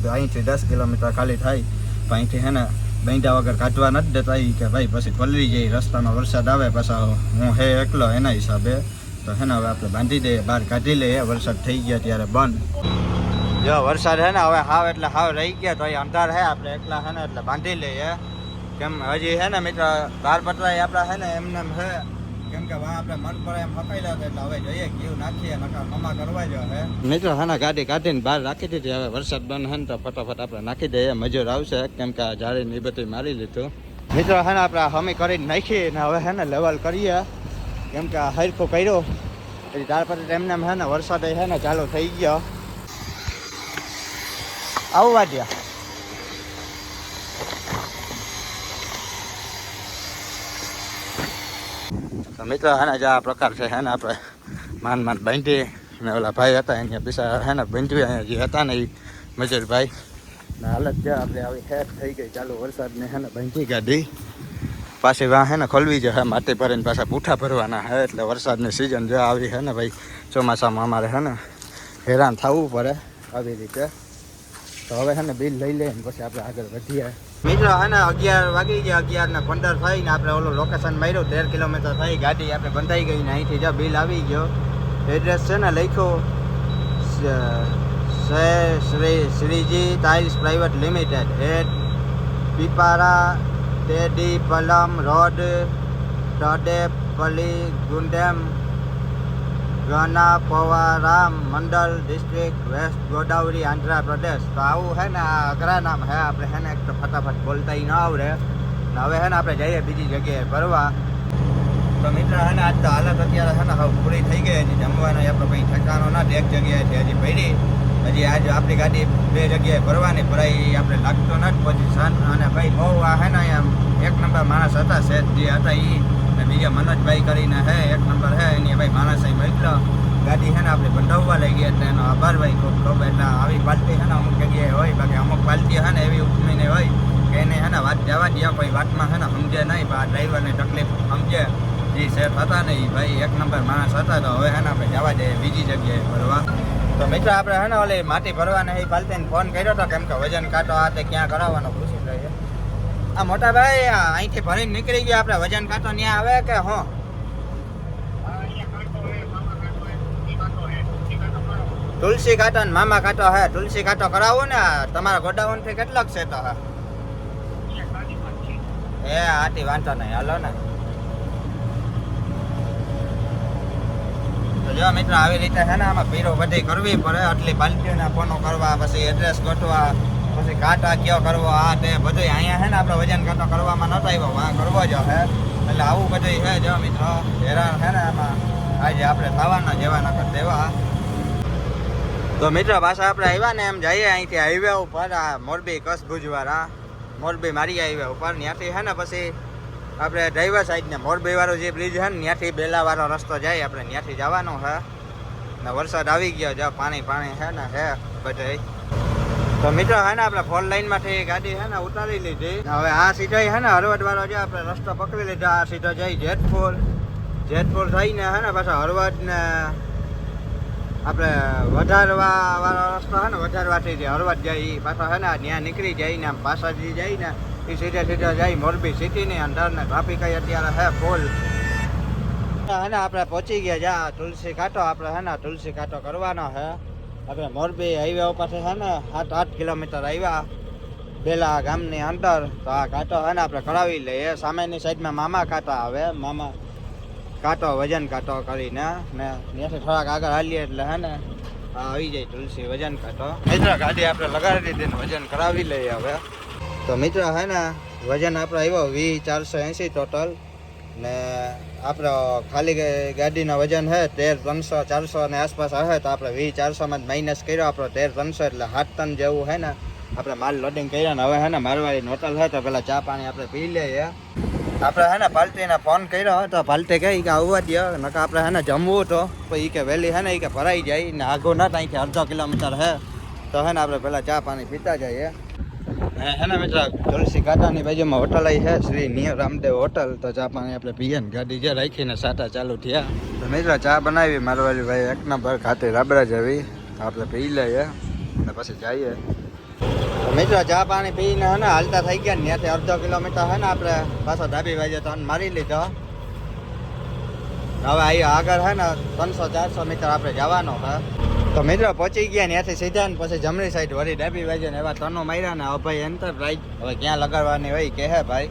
અહીંથી 10 કિલોમીટર ખાલી થાય પણ અહીંથી છે ને બાંધ્યા વગર કાઢવા નથી દેતા એ કે ભાઈ પછી પલળી જાય રસ્તામાં વરસાદ આવે પછી હું હે એકલો એના હિસાબે તો હે ને હવે આપણે બાંધી દઈએ બહાર કાઢી લઈએ વરસાદ થઈ ગયા ત્યારે બંધ જો વરસાદ હે ને હવે હાવ એટલે હાવ રહી ગયા તો અહીં અંધાર હે આપણે એકલા હે ને એટલે બાંધી લઈએ કેમ હજી હે ને મિત્ર તારપત્રા આપણા હે ને એમને હે કેમ કે વાં આપણે મન પર એમ ફકાયેલા હતા એટલે હવે જઈએ ઘીવ નાખીએ નકા મમા કરવા જો હે મિત્રો હે ને ગાડી કાઢીને બહાર રાખી દીધી હવે વરસાદ બંધ હે ને તો ફટાફટ આપણે નાખી દઈએ મજૂર આવશે કેમ કે આ જાળીને એ બધું મારી લીધું મિત્રો હે ને આપણે હમી કરીને નાખી ને હવે હે ને લેવલ કરીએ કેમ કે આ હરખો કર્યો પછી તારપત્રી એમને હે ને વરસાદ હે ને ચાલુ થઈ ગયો આવું વાટ્યા તો મિત્રો હે ને જે આ પ્રકાર છે હે ને આપણે માંડ બાંધી ને ઓલા ભાઈ હતા એને પીસા હે ને બાંધવી અહીંયા જે હતા ને એ મજૂરભાઈ ને હાલત જે આપણે આવી હેઠ થઈ ગઈ ચાલુ વરસાદને હે ને બાંધી ગાડી પાછી વાં હે ને ખોલવી છે હે માટી ભરીને પાછા પૂઠા ભરવાના હે એટલે વરસાદની સિઝન જે આવી હે ને ભાઈ ચોમાસામાં અમારે હે ને હેરાન થવું પડે આવી રીતે તો હવે હે ને બિલ લઈ લઈએ ને પછી આપણે આગળ વધીએ મિત્રો હે ને 11 વાગી ગયા 11:15 થઈ ને આપણે ઓલું લોકેશન માર્યું 13 કિલોમીટર થઈ ગાડી આપણે બંધાઈ ગઈ ને અહીંથી જો બિલ આવી ગયો એડ્રેસ છે ને લખ્યો શ્રીજી ટાઇલ્સ પ્રાઇવેટ લિમિટેડ હેડ પીપારા ટેડી પલમ રોડ ટડેપલ્લી ગુંડેમ ગનાપવારામ મંડલ ડિસ્ટ્રિક્ટ વેસ્ટ ગોદાવરી આંધ્રપ્રદેશ તો આવું હે ને આ અઘરા નામ હે આપણે હે ને એક તો ફટાફટ બોલતા ન આવડે ને હવે હે ને આપણે જઈએ બીજી જગ્યાએ ભરવા તો મિત્ર હે ને આજ તો હાલત અત્યારે હે ને હવે પૂરી થઈ ગઈ હજી જમવાનો આપણે કંઈ ઠેકાણો ના એક જગ્યાએથી હજી પડી હજી આજે આપણી ગાડી બે જગ્યાએ ભરવાની ભરાઈ આપણે લાગતો નથી પોઝિશન અને ભાઈ બહુ આ હે ને અહીંયા એક નંબર માણસ હતા શેઠ જે હતા એ ને બીજા મનોજભાઈ કરીને હે એક નંબર હે એની ભાઈ માણસ અહીં મોકલો ગાડી હે ને આપણે બંધાવવા લઈ ગયા એટલે એનો આભાર ભાઈ ખૂબ ખૂબ એટલે આવી પાલટી હે ને અમુક જગ્યાએ હોય બાકી અમુક પાલટી હે ને એવી ઉપમીને હોય કે એને હે ને વાત જવા દે કોઈ વાતમાં હે ને સમજે નહીં પણ આ ડ્રાઈવરની તકલીફ સમજે જે શેઠ હતા ને એ ભાઈ એક નંબર માણસ હતા તો હવે હે ને આપણે જવા દઈએ બીજી જગ્યાએ ભરવા તો મિત્ર આપણે હે ને ઓલી માટી ભરવાને એ પાલટીને ફોન કર્યો હતો કેમ કે વજન કાંટો આ તે ક્યાં કરાવવાનો પૂછી લઈએ આ મોટા ભાઈ અહીંથી ભરીને નીકળી ગયા આપણે વજન કાંટો ત્યાં આવે કે હું તુલસી કાંટો ને મામા કાંટો હે તુલસી કાંટો કરાવો ને તમારા ગોડાઉન થી કેટલોક છે તો હે એ આથી વાંધો નહીં હાલો ને તો જો મિત્ર આવી રીતે છે ને આમાં પીરો બધી કરવી પડે આટલી બાલટીઓના ફોનો કરવા પછી એડ્રેસ ગોઠવા પછી કાંટા કયો કરવો આ તે બધું અહીંયા છે ને આપણે વજન કાંટો કરવામાં નતો આવ્યો વાં કરવો જ હે એટલે આવું બધું છે જો મિત્રો હેરાન છે ને આમાં આજે આપણે થવાના જેવાના કર દેવા તો મિત્રો પાછા આપણે આવ્યા ને એમ જઈએ અહીંથી હાઈવે ઉપર આ મોરબી કચ્છ ભુજવાળા મોરબી મારી હાઈવે ઉપર ત્યાંથી છે ને પછી આપણે ડ્રાઈવર સાઈડ ને મોરબી વાળો જે બ્રિજ છે ને ત્યાંથી બેલા વાળો રસ્તો જાય આપણે ત્યાંથી જવાનો છે ને વરસાદ આવી ગયો જો પાણી છે ને હે બધે તો મિત્રો હે ને આપણે ફોર લાઈનમાંથી ગાડી છે ને ઉતારી લીધી હવે આ સીધો છે ને હળવદ વાળો જે આપણે રસ્તો પકડી લીધો આ સીધો જાય જેતપુર થઈને હે ને પાછો હળવદ ને આપણે વધારવા વાળો રસ્તો હે ને વધારવાથી જે હળવદ જાય એ પાછો હે ને ત્યાં નીકળી જાય ને આમ પાછા જે જાય ને એ સીધા જાય મોરબી સિટીની અંદર ને ટ્રાફિક અત્યારે હે ફૂલ હે ને આપણે પહોંચી ગયા જ્યાં તુલસી કાંટો આપણે હે ને તુલસી કાંટો કરવાનો હે આપણે મોરબી હાઈવે ઉપરથી હે ને 7-8 કિલોમીટર આવ્યા પેલા ગામની અંદર તો આ કાંટો હે ને આપણે કરાવી લઈએ સામેની સાઈડમાં મામા કાંટા આવે મામા કાંટો વજન કાંટો કરીને ને ત્યાંથી થોડાક આગળ હાલીએ એટલે હે ને આવી જાય તુલસી વજન કાંટો મિત્ર ગાડી આપણે લગાડી દીધી વજન કરાવી લઈએ હવે તો મિત્ર હે ને વજન આપણે આવ્યો 20,480 ટોટલ ને આપણો ખાલી ગાડીનો વજન હે 13,300-400 ની આસપાસ હશે તો આપણે 20,400 માં માઇનસ કર્યો આપણો 13,300 એટલે 7 ટન જેવું હે ને આપણે માલ લોડિંગ કર્યા ને હવે હે ને મારવાડી હોટલ છે તો પેલા ચા પાણી આપણે પી લઈએ આપણે હે ને પાલટીને ફોન કર્યો તો પાલટી કહી કે આવવા દો નકા આપણે હે ને જમવું તો એ કે વહેલી હે ને એ કે ભરાઈ જાય ને આગો ના ત્યાંથી અડધો કિલોમીટર હે તો હે ને આપણે પેલા ચા પાણી પીતા જઈએ હે ને મિત્ર તુલસી કાંટાની બાજુમાં હોટલ આવી છે શ્રી નિયર રામદેવ હોટલ તો ચા પાણી આપણે પીએ ને ગાડી જે રાખીને સાટા ચાલુ થયા તો મિત્ર ચા બનાવી મારવાલી ભાઈ એક નંબર ખાતી રાબડા જેવી આપણે પી લઈએ અને પછી જઈએ તો મિત્ર ચા પાણી પીને હે ને હાલતા થઈ ગયા ને ત્યાંથી અડધો કિલોમીટર હે ને આપણે પાછો ડાબી બાજુ તો મારી લીધો હવે અહીંયા આગળ હે ને 300-400 મીટર આપણે જવાનો હે તો મિત્રો પહોંચી ગયા ત્યાંથી સીધા ને પછી જમણી સાઈડ વળી ડાબી બાજુ ને એવા ટનો માર્યા ને હવે ભાઈ એન્ટરપ્રાઇઝ હવે ક્યાં લગાડવાની હોય કે હે ભાઈ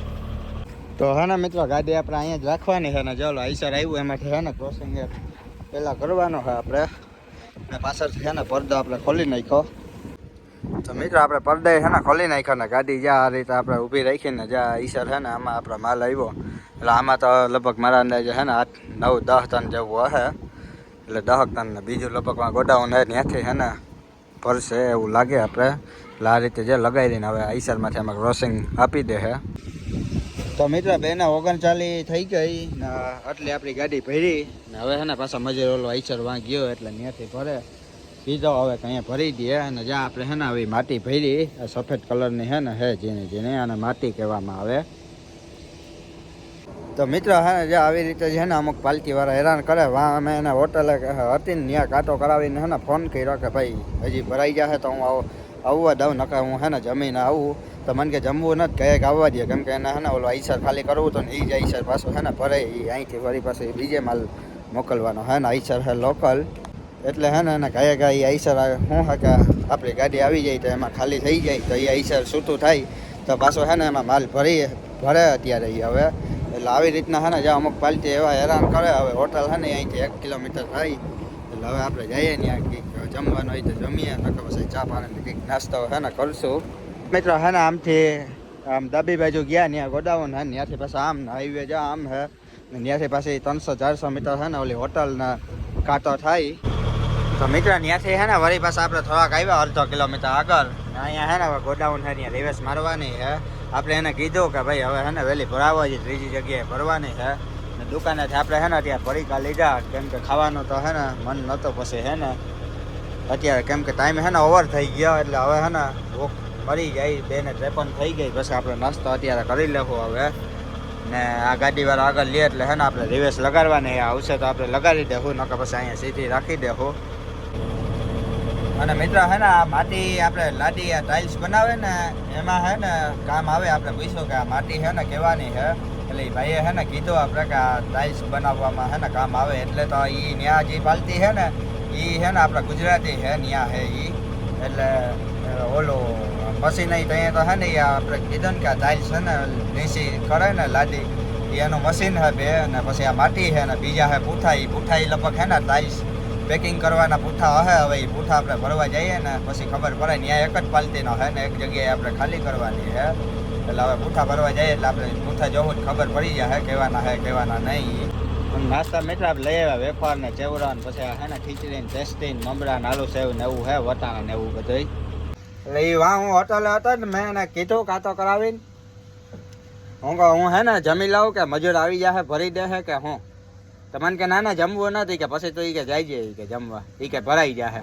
તો હે ને મિત્રો ગાડી આપણે અહીંયા જ રાખવાની છે ને ચાલો આઈસર આવ્યું એમાંથી હે ને ક્રોસિંગ પહેલાં કરવાનો છે આપણે ને પાછળથી છે ને પડદો આપણે ખોલી નાખ્યો તો મિત્રો આપણે પડદા છે ને ખોલી નાખ્યો ને ગાડી જ્યાં આ રીતે આપણે ઊભી રાખીને જ્યાં ઈસર છે ને આમાં આપણો માલ આવ્યો એટલે આમાં તો લગભગ મારા અંદાજે છે ને 8-9-10 ટન જેવું હશે એટલે 10 ટન ને બીજું લગભગમાં ગોડાઉન છે ત્યાંથી છે ને ભરશે એવું લાગે આપણે એટલે આ રીતે જે લગાવી દઈને હવે ઈસરમાંથી આમાં ક્રોસિંગ આપી દે છે તો મિત્રો 2:39 થઈ ગઈ ને આટલી આપણી ગાડી ભરી ને હવે છે ને પાછા મજૂર ઓલો ઈસર વાં ગયો એટલે ત્યાંથી ભરે કીધો હવે કંઈ ભરી દે અને જ્યાં આપણે છે ને આવી માટી ભરી સફેદ કલરની છે ને હે જેને આને માટી કહેવામાં આવે તો મિત્રો હે ને જે આવી રીતે છે ને અમુક પાલટીવાળા હેરાન કરે વાં અમે એને હોટલે હતી ને ત્યાં કાંટો કરાવીને છે ને ફોન કર્યો કે ભાઈ હજી ભરાઈ જશે તો હું આવવા દઉં નકા હું છે ને જમીને આવું તો મને કે જમવું નથી કહે કે આવવા દે કેમ કે એને છે ને ઓલો આઈસર ખાલી કરવું તો ને એ જ આઈસર પાછું છે ને ભરે એ અહીંથી ફરી પાછું બીજે માલ મોકલવાનો હે ને આઈસર છે લોકલ એટલે હે ને એને કહે કે એ આઈસર શું હે કે આપણી ગાડી આવી જાય તો એમાં ખાલી થઈ જાય તો એ આઈસર છૂટું થાય તો પાછું છે ને એમાં માલ ભરે અત્યારે એ હવે એટલે આવી રીતના છે ને જ્યાં અમુક પાલટી એવા હેરાન કરે હવે હોટલ છે ને અહીંથી 1 કિલોમીટર થાય એટલે હવે આપણે જઈએ ત્યાં કંઈક જમવાનું હોય તો જમીએ નકર પછી ચા પાણી કંઈક નાસ્તો છે ને કરશું મિત્રો છે ને આમથી આમ ડાબી બાજુ ગયા ત્યાં ગોડાઉન હે ત્યાંથી પાછા આમ હાઈવે જા આમ હે ને ત્યાંથી પાછી 300-400 મીટર છે ને ઓલી હોટલના કાંટો થાય તો મિત્રો ત્યાંથી છે ને વળી પાછા આપણે થોડાક આવ્યા અડધો કિલોમીટર આગળ અહીંયા છે ને ગોડાઉન છે ત્યાં રિવેસ મારવાની છે આપણે એને કીધું કે ભાઈ હવે છે ને વહેલી ભરાવવા છે ત્રીજી જગ્યાએ ભરવાની છે ને દુકાનેથી આપણે છે ને ત્યાં પડીકા લીધા કેમ કે ખાવાનું તો છે ને મન નહોતો પછી છે ને અત્યારે કેમ કે ટાઈમ છે ને ઓવર થઈ ગયો એટલે હવે છે ને ભૂખ મરી જાય 2:53 થઈ ગઈ પછી આપણે નાસ્તો અત્યારે કરી લેવું હવે ને આ ગાડીવાળા આગળ લે એટલે છે ને આપણે રિવેસ લગાડવાની આવશે તો આપણે લગાડી દેવું નકર પછી અહીંયા સીધી રાખી દેવું અને મિત્ર હે ને આ માટી આપણે લાદી આ ટાઇલ્સ બનાવે ને એમાં હે ને કામ આવે આપણે પૂછ્યું કે આ માટી છે ને કહેવાની છે એટલે એ ભાઈએ છે ને કીધું આપણે કે આ ટાઇલ્સ બનાવવામાં છે ને કામ આવે એટલે તો એ ત્યાં જે પાલતી છે ને એ છે ને આપણે ગુજરાતી છે ત્યાં છે એ એટલે ઓલું પછી નહીં ત્યાં તો છે ને એ આપણે કીધું ને કે આ ટાઇલ્સ છે ને નીસી કરે ને લાદી એનું મશીન છે બે અને પછી આ માટી છે ને બીજા છે પૂઠા એ લગભગ છે ને ટાઇલ્સ પેકિંગ કરવાના પૂઠા હશે હવે એ પૂઠા આપણે ભરવા જઈએ ને પછી ખબર પડે ત્યાં એક જ પાલતીનો છે ને એક જગ્યાએ આપણે ખાલી કરવાની છે એટલે હવે પૂઠા ભરવા જઈએ એટલે આપણે પૂઠા જવું જ ખબર પડી જાય કહેવાના છે કહેવાના નહીં નાસ્તા મિત્ર આપણે લઈ આવ્યા વેફર ને ચેવડા ને પછી છે ને ખીચડી ને ટેસ્ટી ને મમરા ને આલુ સેવ ને એવું છે વટાણા ને એવું બધું એટલે એ વાં હું હોટલે હતો ને મેં એને કીધું કાંતો કરાવીને હું હે ને જમી લઉં કે મજૂર આવી જશે ભરી દેશે કે હું તમને કે ના જમવું નથી કે પછી તો એ કે જાય છે કે જમવા એ કે ભરાઈ જાય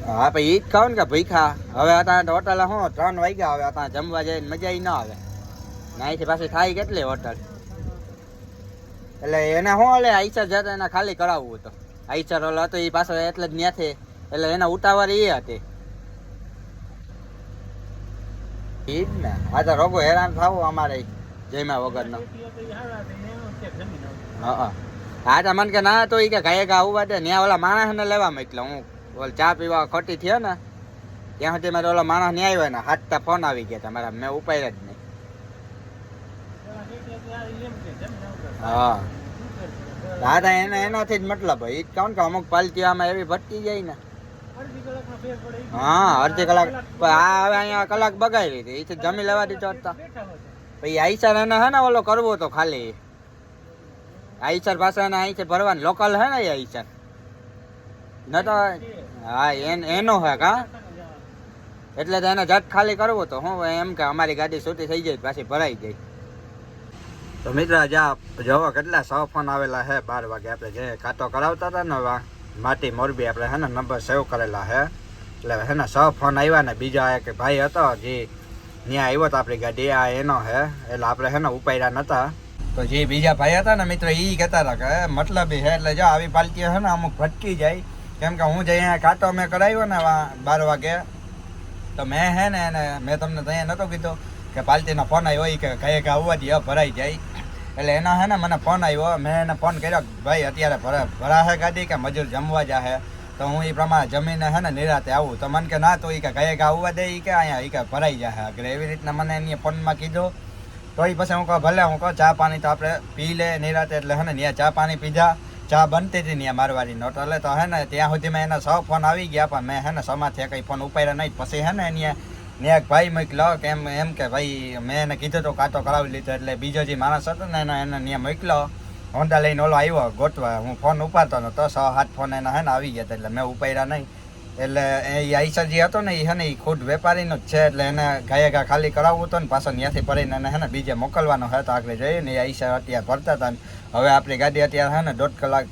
હા પછી ઈ જ ખાવ ને કે ભીખા હવે અત્યારે હોટલ શું 3 વાગ્યા હવે અત્યારે જમવા જઈને મજા ના આવે અહીંથી પાછી થાય કેટલી હોટલ એટલે એને શું ઓલે આઈસર જતા એને ખાલી કરાવવું હતું. આઈસર ઓલો હતો એ પાછો એટલે જ ન્યાથી એટલે એના ઉતાવળ એ હતી. ઈ જ ને આ તો રોગો હેરાન થવું અમારે જમ્યા વગરનો. હા હા તો મને કે ના તો એ કે ગાયે ગા આવવા દે ત્યાં ઓલા માણસને લેવા એટલે હું ઓલ ચા પીવા ખોટી થયો ને ત્યાં સુધી મારે ઓલા માણસ ને આવ્યા ને હાથતા ફોન આવી ગયા તમારા મેં ઉપાડ્યા જ નહીં. હા દાદા એને એનાથી જ મતલબ એ જ કહું કે અમુક પાલતીઓમાં એવી ભટકી જાય ને. હા અડધી કલાક આ હવે અહીંયા કલાક બગાડી હતી એથી જમી લેવા દીધો હતા. પછી આઈસર એને હે ને ઓલો કરવો તો ખાલી આઈસર પાસે એને અહીંથી ભરવાનું લોકલ હે ને એ આઈસર ન તો હા એનો હે કા એટલે તો એને જટ ખાલી કરવો તો હું એમ કે અમારી ગાડી છૂટી થઈ જાય પાછી ભરાઈ જાય. તો મિત્ર જ્યાં જોવો કેટલા 100 ફોન આવેલા હે 12 વાગે આપણે જે કાંટો કરાવતા હતા ને માટી મોરબી આપણે હે ને નંબર સેવ કરેલા હે એટલે હે ને 100 ફોન આવ્યા ને બીજા એક ભાઈ હતો જે ત્યાં આવ્યો તો આપણી ગાડી આ એનો હે એટલે આપણે હે ને ઉપાડ્યા નતા. તો જે બીજા ભાઈ હતા ને મિત્ર એ કહેતા હતા કે મતલબ હે એટલે જો આવી પાલટીઓ છે ને અમુક ભટકી જાય કેમ કે હું જે અહીંયા કાંટો મેં કરાવ્યો ને 12 વાગે તો મેં હે ને એને મેં તમને ત્યાં નહોતો કીધું કે પાલટીનો ફોન આવ્યો એ કે કઈ કે આવવા દે ભરાઈ જાય એટલે એનો હે ને મને ફોન આવ્યો મેં એને ફોન કર્યો ભાઈ અત્યારે ભરાશે ગાડી કે મજૂર જમવા જાહે તો હું એ પ્રમાણે જમીને હે ને નિરાતે આવું તો મને કે ના તો એ કે કઈ કે આવવા દે એ કે અહીંયા એ કે ભરાઈ જાહે એટલે એવી રીતના મને એની ફોનમાં કીધું. તો એ પછી હું કહું ભલે હું કહું ચા પાણી તો આપણે પી લે નિરાતે એટલે હે ને ત્યાં ચા પાણી પીધા ચા બનતી હતી ત્યાં મારવાડી નોટ એટલે તો હે ને ત્યાં સુધી મેં એના 100 ફોન આવી ગયા પણ મેં હે ને સમાથી કંઈ ફોન ઉપાડ્યા નહીં. પછી હે ને એને એક ભાઈ મોકલો કે એમ કે ભાઈ મેં એને કીધું તો કાંટો કરાવી લીધો એટલે બીજો જે માણસ હતો ને એને ત્યાં મોકલો હોન્ડા લઈને ઓલો આવ્યો ગોતવા હું ફોન ઉપાડતો નતો 6-7 ફોન એના હે ને આવી ગયા એટલે મેં ઉપાડ્યા નહીં. એટલે એ આઈસર જે હતો ને એ હે ને એ ખુદ વેપારીનો જ છે એટલે એને ગાયે ગા ખાલી કરાવવું હતું ને પાછો ત્યાંથી ભરીને એને હે ને બીજે મોકલવાનો હતો આગળ જઈએ ને એ આઈસર અત્યારે ભરતા હતા ને હવે આપણી ગાડી અત્યારે હે ને 1.5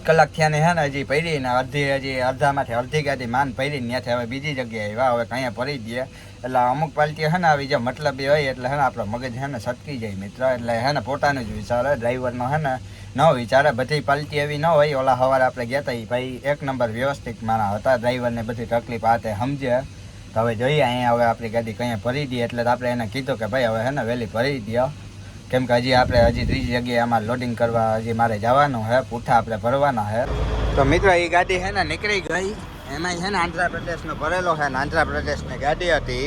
કલાક થયા ને હે ને હજી પડી ને હજી અડધામાંથી અડધી ગાડી માન પડી ને ત્યાંથી હવે બીજી જગ્યાએ આવ્યા હવે કઅહીંયા ભરી દઈએ એટલે અમુક પાલટી હે ને આવી જો મતલબ એ હોય એટલે હે ને આપણો મગજ હે ને સટકી જાય મિત્ર એટલે હે ને પોતાનું જ વિચારે ડ્રાઈવરનો હે ને ન વિચારે બધી પાલટી એવી ન હોય. ઓલા સવારે આપણે ગયા હતા એ ભાઈ એક નંબર વ્યવસ્થિત મારા હતા ડ્રાઈવરને બધી તકલીફ આ તે સમજે તો હવે જોઈએ અહીંયા હવે આપણી ગાડી કઅહીંયા ભરી દઈએ એટલે આપણે એને કીધું કે ભાઈ હવે હે ને વહેલી ભરી દો કેમ કે હજી ત્રીજી જગ્યાએ અમારે લોડિંગ કરવા હજી મારે જવાનું હે પૂઠા આપણે ભરવાના હે. તો મિત્રો એ ગાડી હે ને નીકળી ગઈ એમાં છે ને આંધ્રપ્રદેશનો ભરેલો છે ને આંધ્રપ્રદેશની ગાડી હતી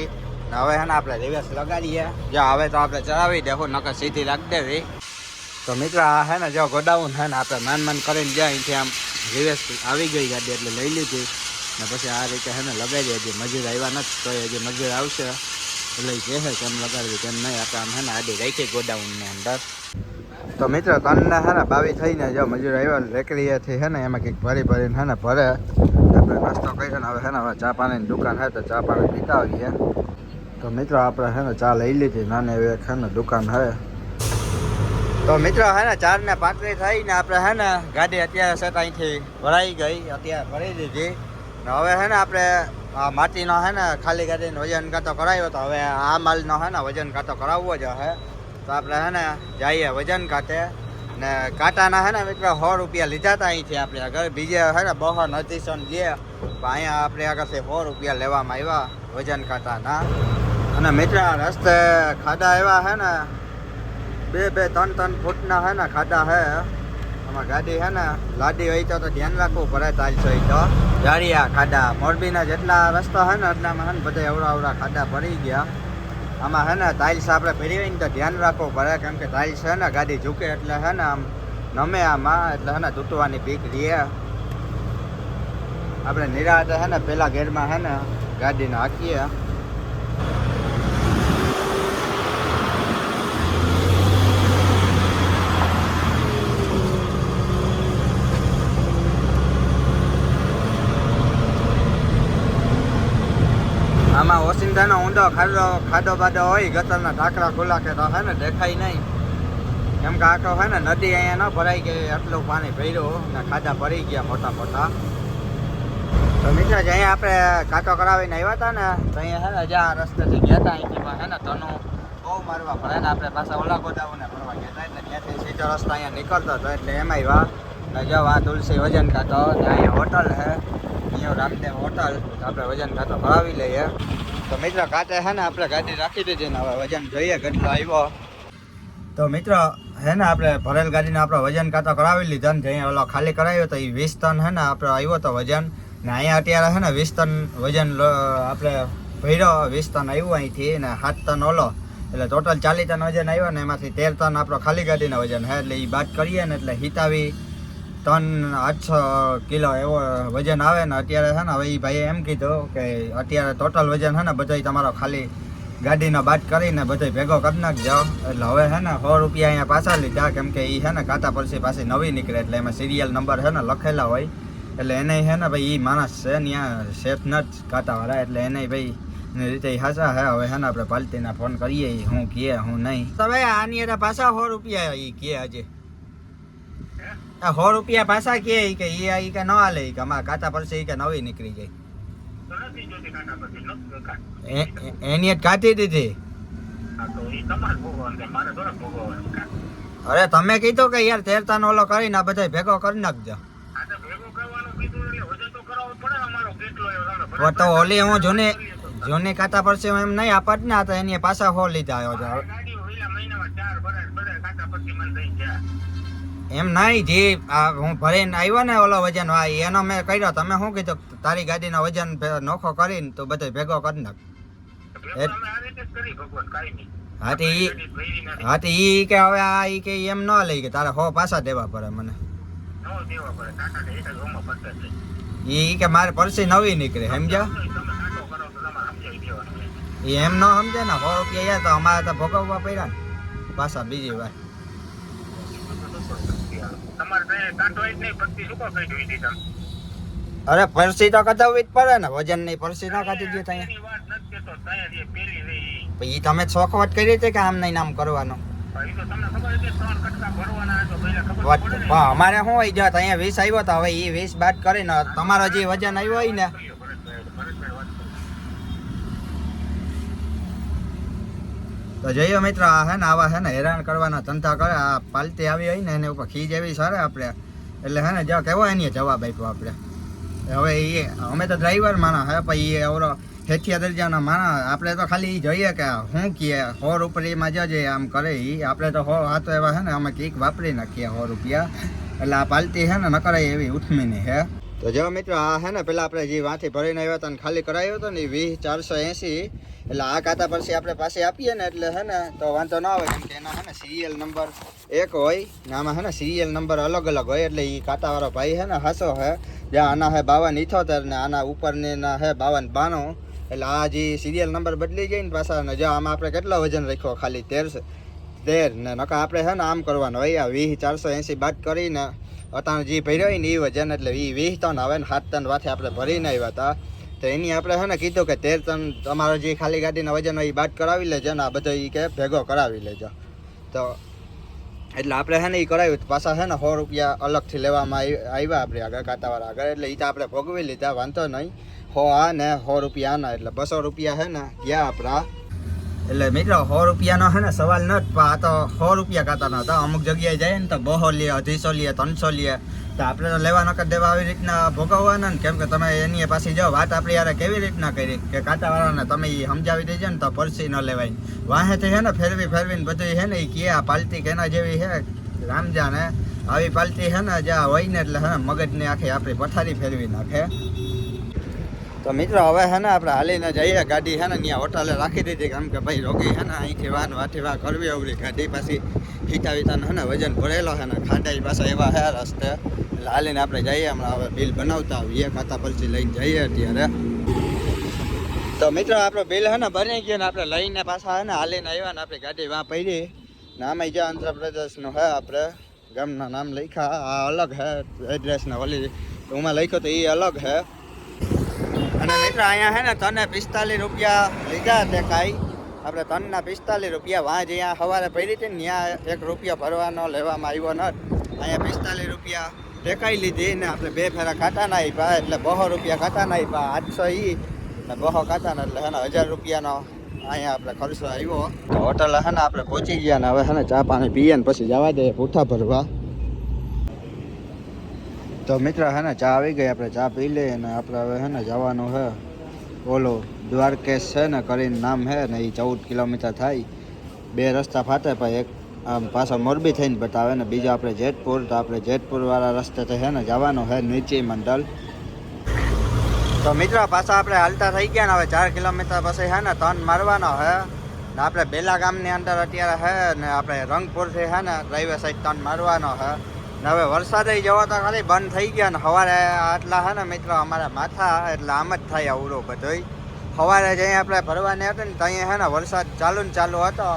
ને હવે હે ને આપણે રિવર્સ લગાડીએ જો હવે તો આપણે ચલાવી દેવું નકર સીધી રાખી દેવી. તો મિત્રો આ હે ને જો ગોડાઉન હે ને આપણે માન કરીને જાય અહીંથી આમ રિવર્સ આવી ગઈ ગાડી એટલે લઈ લીધી ને પછી આ રીતે હે ને લગાડી હજી મજૂર આવ્યા નથી તો હજી મજૂર આવશે એટલે કહે છે કેમ લગાડવી કેમ નહીં આપણે આમ હે ને આડી રાખી ગોડાઉનની અંદર. તો મિત્રો 3:22 થઈને જો મજૂર આવ્યા રેકડીએથી હે ને એમાં કંઈક ભરીને હે ને ભરે આપણે નાસ્તો કરીને હવે હે ને હવે ચા પાણીની દુકાન હે તો ચા પાણી પીતા આવીએ. તો મિત્રો આપણે હે ને ચા લઈ લીધી નાની એવી એક હે ને દુકાન હે. તો મિત્રો હે ને 4:35 થઈને આપણે હે ને ગાડી અત્યારે સેટ અહીંથી ભરાઈ ગઈ અત્યારે ભરી દીધી ને હવે હે ને આપણે આ માટીનો હે ને ખાલી ગાડીનો વજન કાંટો કરાવ્યો તો હવે આ માલનો હે ને વજન કાંટો કરાવવો જ હે તો આપણે હે ને જઈએ વજન કાંટે ને કાંટાના હે ને મિત્રો 100 રૂપિયા લીધા હતા અહીંથી આપણે આગળ બીજે હે ને 200-250 લે પણ અહીંયા આપણે આગળથી 100 રૂપિયા લેવામાં આવ્યા વજન કાંટાના. અને મિત્ર રસ્તે ખાડા એવા હે ને 2-3 ફૂટના હે ને ખાડા હે આમાં ગાડી હે ને લાડી હોય તો ધ્યાન રાખવું પડે ટાઇલ્સ હોય તો જાડિયા ખાડા મોરબીના જેટલા રસ્તા હે ને એટલામાં હે ને બધા અવડા ખાડા ભરી ગયા. આમાં હે ને ટાઇલ્સ આપણે ભરી હોય ને તો ધ્યાન રાખવું પડે કેમ કે ટાઇલ્સ હે ને ગાડી ઝૂકે એટલે હે ને આમ નમે આમાં એટલે હે ને તૂટવાની બીક રહીએ. આપણે નિરાતે હે ને પેલા ગેરમાં હે ને ગાડીને હાંકીએ. આમાં ઓસિંતાનો ઊંડો ખાડો બાડો હોય ગટરના ઢાંકડા ખુલ્લા કે તો હે ને દેખાય નહીં કેમ કે આખો હે ને નદી અહીંયા ન ભરાઈ ગઈ આટલું પાણી ભર્યું ને ખાડા ભરી ગયા મોટા. તો મિત્ર અહીંયા આપણે કાંટો કરાવીને આવ્યા હતા ને તો અહીંયા હે ને જ્યાં રસ્તેથી ગયા હતા અહીંથી હે ને તનું બહુ મારવા પડે ને આપણે પાછા ઓલા ગોડાઉને ફરવા ગયા હતા એટલે ત્યાંથી સીધો રસ્તો અહીંયા નીકળતો હતો એટલે એમાંય વાહ જો આ તુલસી વજન ખાતો ને અહીંયા હોટલ છે ન્યુ રામદેવ હોટલ તો આપણે વજન ખાતો ભરાવી લઈએ તો મિત્રો કાંતે છે ને આપણે ગાડી રાખી દીધી ને હવે વજન જોઈએ કેટલો આવ્યો તો મિત્રો હે ને આપણે ભરેલ ગાડીને આપણે વજન કાંતો કરાવી લીધો ને અહીંયા ઓલો ખાલી કરાવ્યો તો એ 20 ટન હે ને આપણે આવ્યો તો વજન ને અહીંયા અત્યારે છે ને 20 ટન વજન આપણે ભર્યો 20 ટન આવ્યું અહીંથી ને 7 ટન ઓલો એટલે ટોટલ 40 ટન વજન આવ્યો ને એમાંથી 13 ટન આપણો ખાલી ગાડીના વજન હે એટલે એ બાદ કરીએ ને એટલે હિતાવી ટન 800 કિલો એવો વજન આવે ને અત્યારે છે ને હવે એ ભાઈએ એમ કીધું કે અત્યારે ટોટલ વજન છે ને બધાય તમારો ખાલી ગાડીનો બાદ કરીને બધાય ભેગો કરી નાખજો એટલે હવે છે ને 100 રૂપિયા અહીંયા પાછા લીધા કેમ કે એ છે ને કાંટા પરથી પાછી નવી નીકળે એટલે એમાં સિરિયલ નંબર છે ને લખેલા હોય એટલે એને છે ને ભાઈ એ માણસ છે ત્યાં સેફ નથી કાંટાવાળા એટલે એને ભાઈ ની રીતે હાચા હે હવે છે ને આપણે પાલતીના ફોન કરીએ હું કહે હું નહીં તમે આની એટલે પાછા 100 રૂપિયા એ કહે હજી 100 રૂપિયા પાછા કહે કે એ કે ન હાલે કે અમારા કાંટા પરથી કે નવી નીકળી જાય એની જ કાઢી દીધી અરે તમે કીધું કે યાર 13 ટન ઓલો કરીને આ બધા ભેગો કરી નાખજો તો ઓલી હું જૂની કાંટા પરથી એમ નહીં આપત ને તો એની પાછા 100 લીધા આવ્યો એમ નહીં જે હું ભરીને આવ્યો ને ઓલો વજન એનો મેં કર્યો તમે શું કીધું તારી ગાડીનો વજન નોખો કરીને તો બધો ભેગો કરી નાખ હા તો ઈ કે હવે આ ઈ કે એમ ન લઈ કે તારે 100 પાછા દેવા પડે મને ઈ કે મારે પરસી નવી નીકળે સમજ્યા એ એમ ન સમજે ને 100 રૂપિયા યાર તો અમારે તો ભોગવવા પડ્યા ને પાછા બીજી વાર અરે પરસી તો કઢાવવી જ પડે ને વજન ની પરસી ના કાઢી દે ત્યાં ઈ તમે શોખવટ કરી હતી કે આમ નહીં નામ કરવાનો અમારે શું હોય જો અહીંયા 20 આવ્યો તો હવે એ 20 બાદ કરીને તમારો જે વજન આવ્યો હોય ને તો જઈએ મિત્ર આ હે ને આવા હે ને હેરાન કરવાના ધંધા કરે આ પાલતી આવી હોય ને એને ઉપર ખીજ એવી સારે આપણે એટલે હે ને જો કેવો એની જવાબ આપ્યો આપણે હવે એ અમે તો ડ્રાઈવર માણા હે પછી એ અવરો હેઠિયા દરજાના માણા આપણે તો ખાલી જોઈએ કે શું કીએ 100 રૂપિયામાં જજે આમ કરે એ આપણે તો 100 હાથો એવા હે ને અમે કીક વાપરી નાખીએ 100 રૂપિયા એટલે આ પાલતી હે ને ન કરાય એવી ઉઠમીની હે તો જો મિત્રો આ હે ને પેલા આપણે જે વાંથી ભરીને આવ્યા હતા ને ખાલી કરાવ્યો હતો ને 20480 એટલે આ કાંટા પરથી આપણે પાસે આપીએ ને એટલે હે ને તો વાંધો ના આવે કેમ કે એના હે ને સિરિયલ નંબર 1 હોય ને આમાં હે ને સિરિયલ નંબર અલગ અલગ હોય એટલે એ કાંટાવાળો ભાઈ હે ને હાસો હે જ્યાં આના હે 5278 ને આના ઉપરની ના હે 5292 એટલે આ જે સિરિયલ નંબર બદલી જાય ને પાછા ને જો આમાં આપણે કેટલો વજન રાખ્યો ખાલી 13 ને નકા આપણે હે ને આમ કરવાનું હોય આ 20480 બાદ કરીને અત્યારે જે ભર્યો હોય ને એ વજન એટલે 20 ટન આવે ને 7 ટન વાથે આપણે ભરીને આવ્યા હતા તો એની આપણે હે ને કીધું કે 13 ટન તમારો જે ખાલી ગાડીના વજન હોય એ બાદ કરાવી લેજો ને આ બધો એ કે ભેગો કરાવી લેજો તો એટલે આપણે હે ને એ કરાવ્યું પાછા હે ને 100 રૂપિયા અલગથી લેવામાં આવ્યા આપણે આગળ કાંટાવાળા આગળ એટલે એ તો આપણે ભોગવી લીધા વાંધો નહીં 100 આ ને 100 રૂપિયા આના એટલે 200 રૂપિયા હે ને ગયા આપણા એટલે મિત્રો 100 રૂપિયાનો હે ને સવાલ ન આ તો 100 રૂપિયા કાંટાના હતા અમુક જગ્યાએ જાય ને તો 200 લે 250 લે 300 લે તો આપણે તો લેવા નકર દેવા આવી રીતના ભોગવવાના ને કેમ કે તમે એની પાછી જાઓ વાત આપણે યાર કેવી રીતના કરી કે કાંટાવાળાને તમે એ સમજાવી દેજો ને તો પરસી ન લેવાય વાહેથી હે ને ફેરવીને બધું હે ને એ કે આ પાલતી કેના જેવી હે રામજાને આવી પાલતી હે ને જ્યાં હોય ને એટલે હે ને મગજની આખી આપણી પથારી ફેરવી નાખે તો મિત્રો હવે હે ને આપણે હાલીને જઈએ ગાડી હે ને ત્યાં હોટલે રાખી દીધી કેમ કે ભાઈ રોગી હે ને અહીંથી વાથી વા કરવી અવરી ગાડી પાછી હિતાવિતાને હે ને વજન ભરેલો હે ને ખાંડાઈ પાછા એવા હે રસ્તે એટલે હાલીને આપણે જઈએ હમણાં હવે બિલ બનાવતા આવીએ ખાતા પરથી લઈને જઈએ અત્યારે તો મિત્રો આપણો બિલ હે ને બની ગયો ને આપણે લઈને પાછા હે ને હાલીને આવ્યા ને આપણી ગાડી વાં પડી ને આમાં જ્યાં આંધ્રપ્રદેશનું હે આપણે ગામના નામ લખ્યા આ અલગ હે એડ્રેસને ઓલી એમાં લખ્યો તો એ અલગ હે અને મિત્ર અહીંયા હે ને તને 45 રૂપિયા લીધા તે કાંઈ આપણે તનના 45 રૂપિયા વાં જ્યાં સવારે પડી હતી ને ત્યાં 1 રૂપિયા ભરવાનો લેવામાં આવ્યો નથી અહીંયા 45 રૂપિયા ટેકાઈ લીધી ને આપણે 2 ફેરા કાંટાના આપ્યા એટલે 200 રૂપિયા કાંટાના આપ્યા 800 ને 200 કાંટાના એટલે હે ને 1000 રૂપિયાનો અહીંયા આપણે ખર્ચો આવ્યો તો હોટલ હે ને આપણે પહોંચી ગયા ને હવે હે ને ચા પાણી પીએ ને પછી જવા દે પૂઠા ભરવા. તો મિત્ર હે ને ચા આવી ગઈ, આપણે ચા પી લઈએ ને આપણે હવે હે ને જવાનું હે ઓલો દ્વારકેશ છે ને કરીને નામ હે ને એ 14 કિલોમીટર થાય. 2 રસ્તા ફાટે પણ એક આમ પાછા મોરબી થઈને બતાવે ને બીજો આપણે જેતપુર. તો આપણે જેતપુર વાળા રસ્તે હે ને જવાનું હે નીચે મંડળ. તો મિત્રો પાછા આપણે હાલતા થઈ ગયા ને હવે 4 કિલોમીટર પછી હે ને ટર્ન મારવાનો હે ને આપણે બેલા ગામની અંદર અત્યારે હે ને આપણે રંગપુરથી હે ને રેલવે સાઈડ ટર્ન મારવાનો હે ને હવે વરસાદ જવો તો ખાલી બંધ થઈ ગયા ને સવારે આટલા હે ને મિત્રો અમારા માથા એટલે આમ જ થાય આવડો બધોય. સવારે જઈ આપણે ભરવાની હતી ને ત્યાં હે ને વરસાદ ચાલુ હતો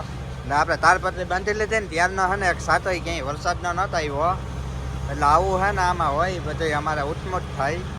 ને આપણે તારપત્રી બાંધી લીધી ને ત્યારનો હે ને એક સાતોય ક્યાંય વરસાદનો નહોતો આવ્યો એટલે આવું હે ને આમાં હોય બધું અમારે ઉઠમુઠ થાય.